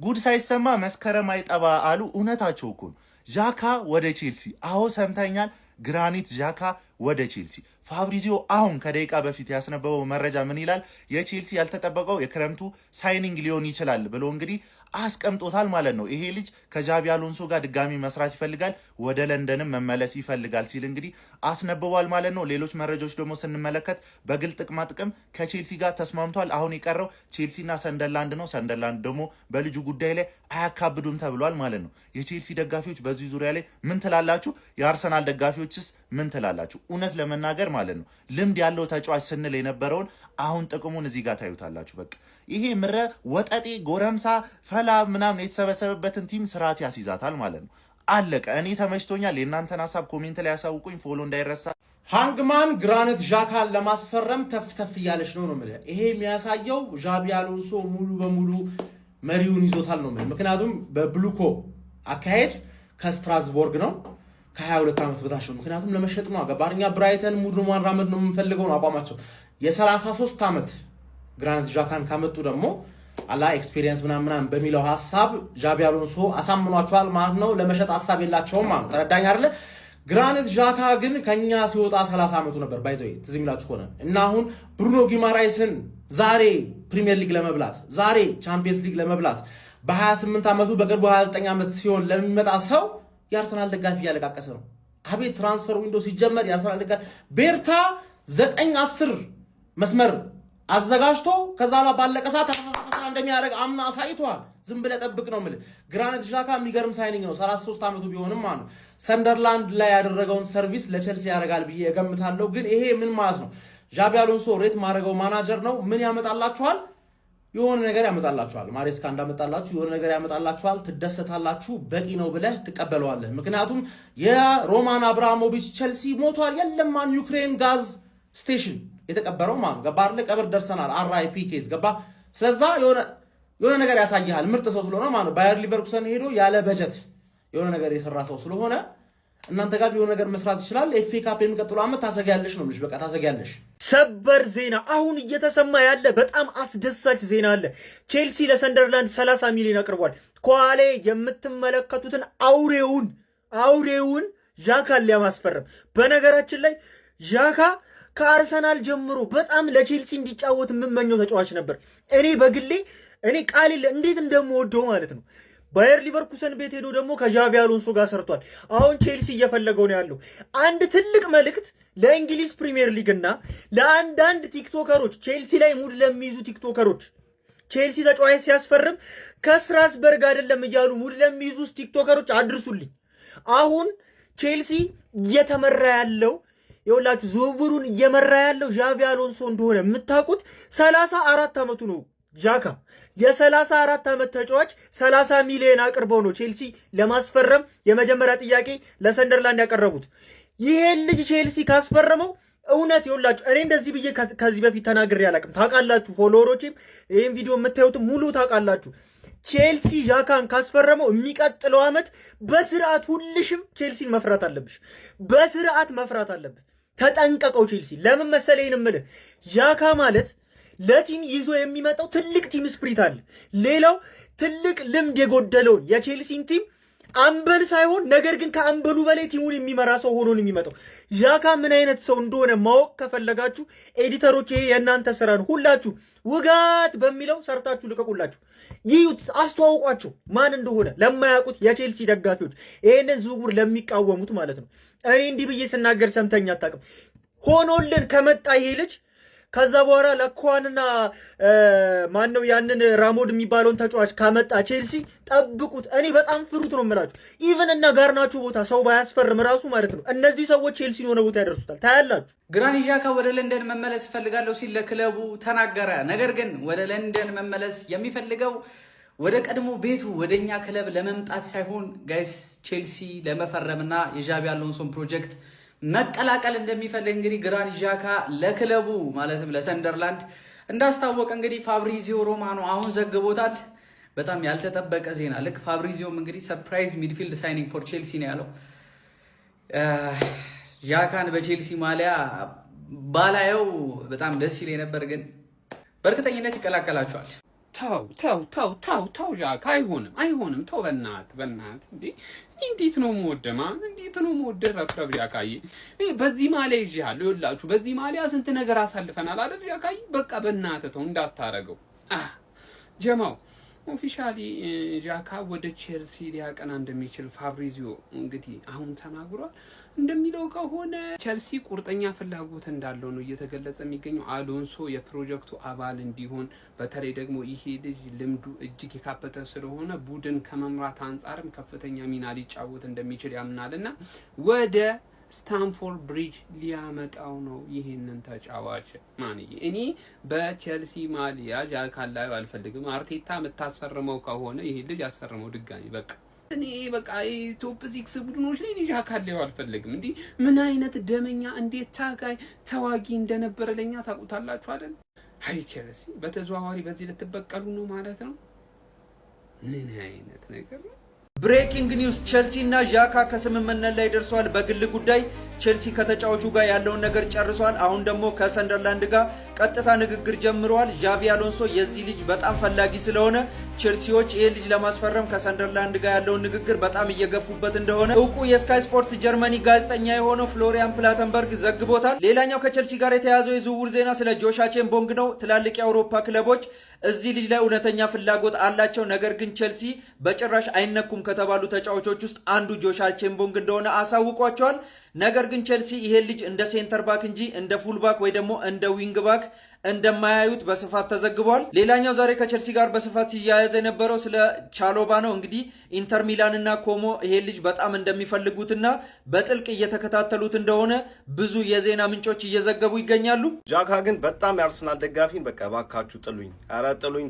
ጉድ ሳይሰማ መስከረም አይጠባ አሉ። እውነታቸው እኮ ነው። ዣካ ወደ ቼልሲ። አዎ ሰምተኛል። ግራኒት ዣካ ወደ ቼልሲ። ፋብሪዚዮ አሁን ከደቂቃ በፊት ያስነበበው መረጃ ምን ይላል? የቼልሲ ያልተጠበቀው የክረምቱ ሳይኒንግ ሊሆን ይችላል ብሎ እንግዲህ አስቀምጦታል ማለት ነው። ይሄ ልጅ ከጃቢ አሎንሶ ጋር ድጋሚ መስራት ይፈልጋል፣ ወደ ለንደንም መመለስ ይፈልጋል ሲል እንግዲህ አስነብቧል ማለት ነው። ሌሎች መረጃዎች ደግሞ ስንመለከት በግል ጥቅማ ጥቅም ከቼልሲ ጋር ተስማምቷል። አሁን የቀረው ቼልሲና ሰንደርላንድ ነው። ሰንደርላንድ ደግሞ በልጁ ጉዳይ ላይ አያካብዱም ተብሏል ማለት ነው። የቼልሲ ደጋፊዎች በዚህ ዙሪያ ላይ ምን ትላላችሁ? የአርሰናል ደጋፊዎችስ ምን ትላላችሁ? እውነት ለመናገር ማለት ነው ልምድ ያለው ተጫዋች ስንል የነበረውን አሁን ጥቅሙን እዚህ ጋር ታዩታላችሁ። በቃ ይሄ ምረ ወጠጤ ጎረምሳ ፈላ ምናምን የተሰበሰበበትን ቲም ስርዓት ያስይዛታል ማለት ነው። አለቀ። እኔ ተመችቶኛል። የእናንተን ሀሳብ ኮሜንት ላይ ያሳውቁኝ። ፎሎ እንዳይረሳ። ሃንግማን ግራኒት ዣካን ለማስፈረም ተፍተፍ እያለች ነው የምልህ። ይሄ የሚያሳየው ጃቢ አሎንሶ ሙሉ በሙሉ መሪውን ይዞታል ነው የምልህ። ምክንያቱም በብሉኮ አካሄድ ከስትራስቦርግ ነው ከ22 ዓመት በታች ነው። ምክንያቱም ለመሸጥ ነው። አገባርኛ ብራይተን ሙድኑ ማራመድ ነው የምንፈልገው ነው አቋማቸው። የ33 ዓመት ግራኒት ዣካን ካመጡ ደግሞ አላ ኤክስፒሪየንስ ምናምን በሚለው ሐሳብ ጃቢ አሎንሶ አሳምኗቸዋል ማለት ነው። ለመሸጥ ሐሳብ የላቸውም ማለት ተረዳኝ አይደለ? ግራኒት ዣካ ግን ከኛ ሲወጣ 30 ዓመቱ ነበር ባይዘው ትዝ የሚላችሁ ከሆነ እና አሁን ብሩኖ ጊማራይስን ዛሬ ፕሪሚየር ሊግ ለመብላት ዛሬ ቻምፒየንስ ሊግ ለመብላት በ28 ዓመቱ በቅርቡ 29 ዓመት ሲሆን ለሚመጣ ሰው የአርሰናል ደጋፊ እያለቃቀሰ ነው። አቤት ትራንስፈር ዊንዶ ሲጀመር የአርሰናል ደጋፊ ቤርታ 9-10 መስመር አዘጋጅቶ ከዛ ላይ ባለቀ ሰዓት እንደሚያደርግ አምና አሳይቷል። ዝም ብለህ ጠብቅ ነው የምልህ። ግራኒት ዣካ የሚገርም ሳይኒንግ ነው። 33 ዓመቱ ቢሆንም ማለት ነው ሰንደርላንድ ላይ ያደረገውን ሰርቪስ ለቼልሲ ያደርጋል ብዬ እገምታለሁ። ግን ይሄ ምን ማለት ነው? ጃቢ አሎንሶ ሬት ማድረገው ማናጀር ነው። ምን ያመጣላችኋል? የሆነ ነገር ያመጣላችኋል። ማሬስካ እንዳመጣላችሁ የሆነ ነገር ያመጣላችኋል። ትደሰታላችሁ። በቂ ነው ብለህ ትቀበለዋለህ። ምክንያቱም የሮማን አብራሞቪች ቼልሲ ሞቷል። የለም ማን ዩክሬን ጋዝ ስቴሽን የተቀበረው ማለት ገባ አይደል? ቀብር ደርሰናል። አርአይፒ ኬዝ ገባ። ስለዛ የሆነ ነገር ያሳያል። ምርጥ ሰው ስለሆነ ማለት ባየር ሊቨርኩሰን ሄዶ ያለ በጀት የሆነ ነገር የሰራ ሰው ስለሆነ እናንተ ጋር የሆነ ነገር መስራት ይችላል። ኤፍኤ ካፕ የሚቀጥለው ዓመት ታሰጋያለሽ ነው ልጅ በቃ ታሰጋያለሽ። ሰበር ዜና አሁን እየተሰማ ያለ በጣም አስደሳች ዜና አለ። ቼልሲ ለሰንደርላንድ 30 ሚሊዮን አቅርቧል። ኳሌ የምትመለከቱትን አውሬውን ዣካን ሊያማስፈረም። በነገራችን ላይ ዣካ ከአርሰናል ጀምሮ በጣም ለቼልሲ እንዲጫወት የምመኘው ተጫዋች ነበር። እኔ በግሌ ቃል እንዴት እንደምወደው ማለት ነው። ባየር ሊቨርኩሰን ቤት ሄዶ ደግሞ ከጃቢ አሎንሶ ጋር ሰርቷል። አሁን ቼልሲ እየፈለገው ነው ያለው። አንድ ትልቅ መልእክት ለእንግሊዝ ፕሪሚየር ሊግ እና ለአንዳንድ ቲክቶከሮች፣ ቼልሲ ላይ ሙድ ለሚይዙ ቲክቶከሮች ቼልሲ ተጫዋች ሲያስፈርም ከስትራስበርግ አይደለም እያሉ ሙድ ለሚይዙ ቲክቶከሮች አድርሱልኝ። አሁን ቼልሲ እየተመራ ያለው የሁላችሁ ዝውውሩን እየመራ ያለው ጃቢ አሎንሶ እንደሆነ የምታውቁት 34 ዓመቱ ነው። ዣካ የ34 ዓመት ተጫዋች 30 ሚሊዮን አቅርበው ነው ቼልሲ ለማስፈረም የመጀመሪያ ጥያቄ ለሰንደርላንድ ያቀረቡት። ይሄን ልጅ ቼልሲ ካስፈረመው እውነት ይኸውላችሁ እኔ እንደዚህ ብዬ ከዚህ በፊት ተናግሬ አላውቅም። ታውቃላችሁ፣ ፎሎወሮችም ይሄን ቪዲዮ የምታዩት ሙሉ ታውቃላችሁ። ቼልሲ ዣካን ካስፈረመው የሚቀጥለው ዓመት በስርዓት ሁልሽም ቼልሲን መፍራት አለብሽ። በስርዓት መፍራት አለብህ። ተጠንቀቀው ቼልሲ። ለምን መሰለኝ የምልህ ዣካ ማለት ለቲም ይዞ የሚመጣው ትልቅ ቲም ስፕሪት አለ። ሌላው ትልቅ ልምድ የጎደለውን የቼልሲን ቲም አምበል ሳይሆን ነገር ግን ከአምበሉ በላይ ቲሙን የሚመራ ሰው ሆኖ ነው የሚመጣው። ዣካ ምን አይነት ሰው እንደሆነ ማወቅ ከፈለጋችሁ ኤዲተሮች፣ ይሄ የእናንተ ስራ ነው። ሁላችሁ ውጋት በሚለው ሰርታችሁ ልቀቁላችሁ። ይዩት፣ አስተዋውቋቸው ማን እንደሆነ ለማያውቁት የቼልሲ ደጋፊዎች፣ ይሄንን ዝውውር ለሚቃወሙት ማለት ነው። እኔ እንዲህ ብዬ ስናገር ሰምተኛ አታውቅም። ሆኖልን ከመጣ ይሄ ልጅ ከዛ በኋላ ለኳንና ማነው ያንን ራሞድ የሚባለውን ተጫዋች ካመጣ ቼልሲ ጠብቁት። እኔ በጣም ፍሩት ነው የምላችሁ። ኢቨን እና ጋርናቾ ቦታ ሰው ባያስፈርም ራሱ ማለት ነው እነዚህ ሰዎች ቼልሲን የሆነ ቦታ ያደርሱታል። ታያላችሁ። ግራኒት ዣካ ወደ ለንደን መመለስ እፈልጋለሁ ሲል ለክለቡ ተናገረ። ነገር ግን ወደ ለንደን መመለስ የሚፈልገው ወደ ቀድሞ ቤቱ ወደኛ ክለብ ለመምጣት ሳይሆን ጋይስ ቼልሲ ለመፈረምና የጃቢ አሎንሶን ፕሮጀክት መቀላቀል እንደሚፈልግ እንግዲህ ግራኒት ዣካ ለክለቡ ማለትም ለሰንደርላንድ እንዳስታወቀ እንግዲህ ፋብሪዚዮ ሮማኖ አሁን ዘግቦታል። በጣም ያልተጠበቀ ዜና። ልክ ፋብሪዚዮም እንግዲህ ሰርፕራይዝ ሚድፊልድ ሳይኒንግ ፎር ቼልሲ ነው ያለው። ዣካን በቼልሲ ማሊያ ባላየው በጣም ደስ ይለኝ ነበር፣ ግን በእርግጠኝነት ይቀላቀላቸዋል። ተው ዣካ አይሆንም ተው በእናትህ እንዴ እንዴት ነው የምወደማ እንዴት ነው የምወደህ ረፍረፍ ዣካዬ በዚህ ማሊያ ይዤሃለሁ ይኸውላችሁ በዚህ ማሊያ ስንት ነገር አሳልፈናል አይደል ዣካዬ በቃ በእናትህ ተው እንዳታረገው ጀማው ኦፊሻሊ ዣካ ወደ ቼልሲ ሊያቀና እንደሚችል ፋብሪዚዮ እንግዲህ አሁን ተናግሯል እንደሚለው ከሆነ ቼልሲ ቁርጠኛ ፍላጎት እንዳለው ነው እየተገለጸ የሚገኘው አሎንሶ የፕሮጀክቱ አባል እንዲሆን በተለይ ደግሞ ይሄ ልጅ ልምዱ እጅግ የካበተ ስለሆነ ቡድን ከመምራት አንጻርም ከፍተኛ ሚና ሊጫወት እንደሚችል ያምናልና ወደ ስታንፎርድ ብሪጅ ሊያመጣው ነው ይሄንን ተጫዋች ማንዬ እኔ በቼልሲ ማሊያ ዣካን ላይ አልፈልግም አርቴታ መታሰረመው ከሆነ ይሄ ልጅ ያሰረመው ድጋሚ በቃ እኔ በቃ ቶፕ 6 ቡድኖች ላይ ዣካን ላይ አልፈልግም እንዴ ምን አይነት ደመኛ እንዴት ታጋይ ተዋጊ እንደነበረ ለኛ ታውቁታላችሁ አይደል አይ ቼልሲ በተዘዋዋሪ በዚህ ልትበቀሉ ነው ማለት ነው ምን አይነት ነገር ነው ብሬኪንግ ኒውስ ቼልሲ እና ዣካ ከስምምነት ላይ ደርሷል። በግል ጉዳይ ቼልሲ ከተጫዋቹ ጋር ያለውን ነገር ጨርሷል። አሁን ደግሞ ከሰንደርላንድ ጋር ቀጥታ ንግግር ጀምረዋል። ዣቪ አሎንሶ የዚህ ልጅ በጣም ፈላጊ ስለሆነ ቼልሲዎች ይሄ ልጅ ለማስፈረም ከሰንደርላንድ ጋር ያለውን ንግግር በጣም እየገፉበት እንደሆነ እውቁ የስካይ ስፖርት ጀርመኒ ጋዜጠኛ የሆነው ፍሎሪያን ፕላተንበርግ ዘግቦታል። ሌላኛው ከቼልሲ ጋር የተያዘው የዝውውር ዜና ስለ ጆሻ ቼምቦንግ ነው። ትላልቅ የአውሮፓ ክለቦች እዚህ ልጅ ላይ እውነተኛ ፍላጎት አላቸው። ነገር ግን ቼልሲ በጭራሽ አይነኩም ከተባሉ ተጫዋቾች ውስጥ አንዱ ጆሻ ቼምቦንግ እንደሆነ አሳውቋቸዋል። ነገር ግን ቼልሲ ይሄን ልጅ እንደ ሴንተር ባክ እንጂ እንደ ፉል ባክ ወይ ደግሞ እንደ ዊንግ ባክ እንደማያዩት በስፋት ተዘግቧል። ሌላኛው ዛሬ ከቼልሲ ጋር በስፋት ሲያያዝ የነበረው ስለ ቻሎባ ነው። እንግዲህ ኢንተር ሚላን እና ኮሞ ይሄን ልጅ በጣም እንደሚፈልጉትና በጥልቅ እየተከታተሉት እንደሆነ ብዙ የዜና ምንጮች እየዘገቡ ይገኛሉ። ዣካ ግን በጣም የአርሰናል ደጋፊን በቃ ባካችሁ ጥሉኝ፣ ኧረ ጥሉኝ፣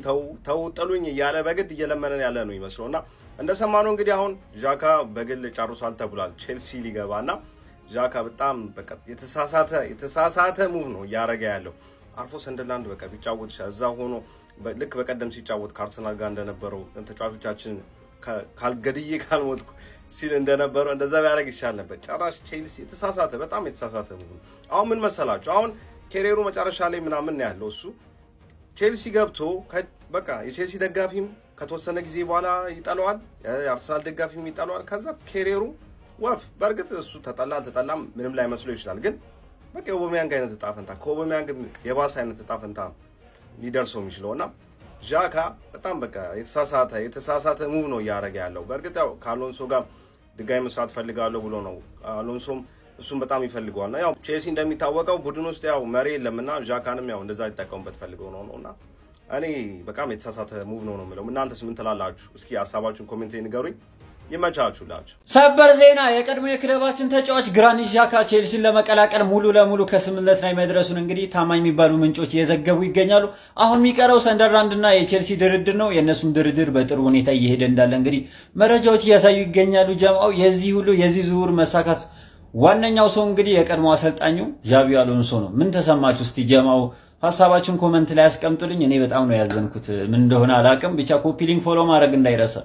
ተው ጥሉኝ እያለ በግድ እየለመነን ያለ ነው ይመስለውና እንደሰማነው እንግዲህ አሁን ዣካ በግል ጨርሷል ተብሏል ቼልሲ ሊገባና ዣካ በጣም በቃ የተሳሳተ ሙቭ ነው እያረገ ያለው። አርፎ ሰንደርላንድ በቃ ቢጫወት እዛ ሆኖ ልክ በቀደም ሲጫወት ከአርሰናል ጋር እንደነበረው ተጫዋቾቻችን ካልገድዬ ካልሞትኩ ሲል እንደነበረው እንደዛ ቢያደርግ ይሻል ነበር። ጨራሽ ቼልሲ በጣም የተሳሳተ ሙቭ ነው። አሁን ምን መሰላችሁ አሁን ኬሪየሩ መጨረሻ ላይ ምናምን ያለው እሱ ቼልሲ ገብቶ በቃ የቼልሲ ደጋፊም ከተወሰነ ጊዜ በኋላ ይጠለዋል፣ የአርሰናል ደጋፊም ይጠለዋል። ከዛ ኬሪየሩ ወፍ በእርግጥ እሱ ተጠላም ምንም ላይ መስሎ ይችላል ግን በቃ የኦባሜያንግ አይነት እጣ ፈንታ ከኦባሜያንግ የባሰ አይነት እጣ ፈንታ ሊደርሰው የሚችለውና ዣካ በጣም በቃ የተሳሳተ ሙቭ ነው እያደረገ ያለው። በእርግጥ ያው ከአሎንሶ ጋር ድጋሚ መስራት ፈልጋለሁ ብሎ ነው አሎንሶም እሱም በጣም ይፈልገዋልና ያው ቼልሲ እንደሚታወቀው ቡድን ውስጥ ያው መሪ የለምና ዣካንም ያው እንደዛ ሊጠቀሙበት ፈልገው ነውና እኔ በጣም የተሳሳተ ሙቭ ነው የምለው። እናንተስ ምን ትላላችሁ? እስኪ ሀሳባችሁን ኮሜንት ላይ ንገሩኝ። ይመቻችሁላችሁ። ሰበር ዜና የቀድሞ የክለባችን ተጫዋች ግራኒት ዣካ ቼልሲን ለመቀላቀል ሙሉ ለሙሉ ከስምምነት ላይ መድረሱን እንግዲህ ታማኝ የሚባሉ ምንጮች እየዘገቡ ይገኛሉ። አሁን የሚቀረው ሰንደርላንድ እና የቼልሲ ድርድር ነው። የእነሱም ድርድር በጥሩ ሁኔታ እየሄደ እንዳለ እንግዲህ መረጃዎች እያሳዩ ይገኛሉ። ጀማው የዚህ ዝውውር መሳካት ዋነኛው ሰው እንግዲህ የቀድሞ አሰልጣኙ ዣቪ አሎንሶ ነው። ምን ተሰማችሁ? እስቲ ጀማው ሀሳባችሁን ኮመንት ላይ አስቀምጡልኝ። እኔ በጣም ነው ያዘንኩት። ምን እንደሆነ አላውቅም። ብቻ ኮፒ ሊንክ ፎሎ ማድረግ እንዳይረሳ።